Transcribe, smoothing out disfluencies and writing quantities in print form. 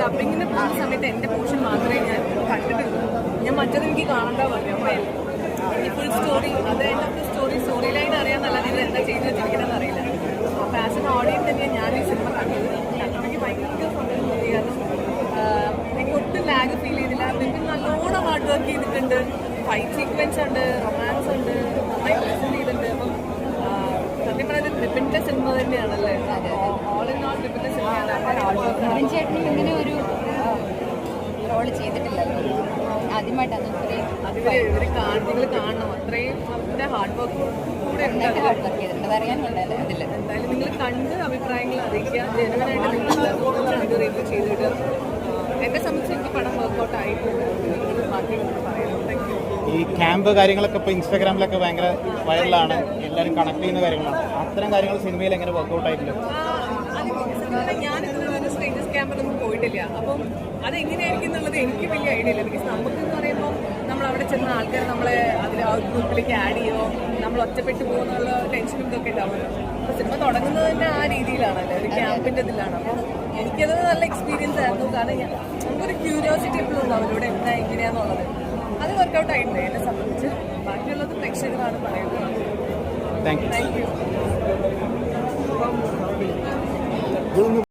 ഡബിങ്ങിന് പോകുന്ന സമയത്ത് എൻ്റെ പോർഷൻ മാത്രമേ ഞാൻ കണ്ടിട്ടുള്ളൂ. ഞാൻ മറ്റത് എനിക്ക് കാണണ്ട പറഞ്ഞു. ഈ ഫുൾ സ്റ്റോറി അത് എൻ്റെ സ്റ്റോറി ലൈൻ അറിയാമെന്നല്ലാതെ ഇത് എന്താ ചെയ്ത് വെച്ചിരിക്കണമെന്ന് അറിയില്ല. അപ്പോൾ ആസ് എൻ ഓഡിയൻസ് തന്നെയാണ് ഞാൻ ഈ സിനിമ കണ്ടത്. എനിക്ക് ഭയങ്കര സന്തോഷം തോന്നി. കാരണം എനിക്ക് ഒട്ടും ലാഗ് ഫീൽ ചെയ്തില്ല. പിന്നെ നല്ലോണം ഹാർഡ് വർക്ക് ചെയ്തിട്ടുണ്ട്. ഫൈറ്റ് സീക്വൻസ് ഉണ്ട്, റൊമാൻസ് ഉണ്ട്, നന്നായി പ്രസന്റ് ചെയ്തിട്ടുണ്ട്. അപ്പം സത്യം പറഞ്ഞാൽ വിപിൻ്റെ സിനിമ തന്നെയാണല്ലേ. ഓൾ ഇൻ ഓൾ വിപിൻ്റെ സിനിമയാണ്. ചേട്ടനും ഇങ്ങനെ ഒരു റോള് ചെയ്തിട്ടില്ലല്ലോ, ആദ്യമായിട്ടാണ്. നിങ്ങൾ കാണണം, അത്രയും അവരുടെ ഹാർഡ് വർക്ക് കൂടെ ഹാർഡ് വർക്ക് ചെയ്തിട്ടുണ്ട്, അറിയാനുണ്ടല്ലോ അതിൽ. എന്തായാലും നിങ്ങൾ കണ്ട് അഭിപ്രായങ്ങൾ അറിയിക്കുക. ജനുവനായിട്ട് നിങ്ങൾ ഇത് റിവ്യൂ ചെയ്തിട്ട് എന്നെ സംബന്ധിച്ച് എനിക്ക് പടം വർക്കൗട്ട് ആയിട്ടുണ്ട്. ബാക്കി പറയാം. Thank you. ഈ ക്യാമ്പ് കാര്യങ്ങളൊക്കെ ഇപ്പോൾ ഇൻസ്റ്റാഗ്രാമിലൊക്കെ ഭയങ്കര വൈറലാണ്, എല്ലാവരും കണക്ട് ചെയ്യുന്ന കാര്യങ്ങളാണ്. അത്തരം കാര്യങ്ങൾ സിനിമയിൽ എങ്ങനെ വർക്കൗട്ട് ആയിട്ടില്ല? ഞാനിതുവരെ ഒരു സ്ട്രേഞ്ചേഴ്സ് ക്യാമ്പിലൊന്നും പോയിട്ടില്ല. അപ്പം അതെങ്ങനെയായിരിക്കും എന്നുള്ളത് എനിക്ക് വലിയ ഐഡിയ ഇല്ല. ബിക്കോസ് നമുക്കെന്ന് പറയുമ്പോൾ നമ്മൾ അവിടെ ചെന്ന ആൾക്കാർ നമ്മളെ അതിൽ ആ ഗ്രൂപ്പിലേക്ക് ആഡ് ചെയ്യുമോ, നമ്മൾ ഒറ്റപ്പെട്ടു പോകുന്നുള്ള ടെൻഷനും ഇതൊക്കെ ഉണ്ടാവുമല്ലോ. അപ്പോൾ സിനിമ തുടങ്ങുന്നത് തന്നെ ആ രീതിയിലാണല്ലോ, ഒരു ക്യാമ്പിൻ്റെ ഇതിലാണ്. അപ്പം എനിക്കത് നല്ല എക്സ്പീരിയൻസ് ആയിരുന്നു. കാരണം നമുക്കൊരു ക്യൂരിയോസിറ്റി എപ്പോഴും ഉണ്ടാവും അവരോട് എന്താ എങ്ങനെയാണെന്നുള്ളത്. അത് വർക്കൗട്ട് ആയിട്ടുണ്ട് എന്നെ സംബന്ധിച്ച്. ബാക്കിയുള്ളത് പ്രേക്ഷകരാണ് പറയുന്നത്. Thank you.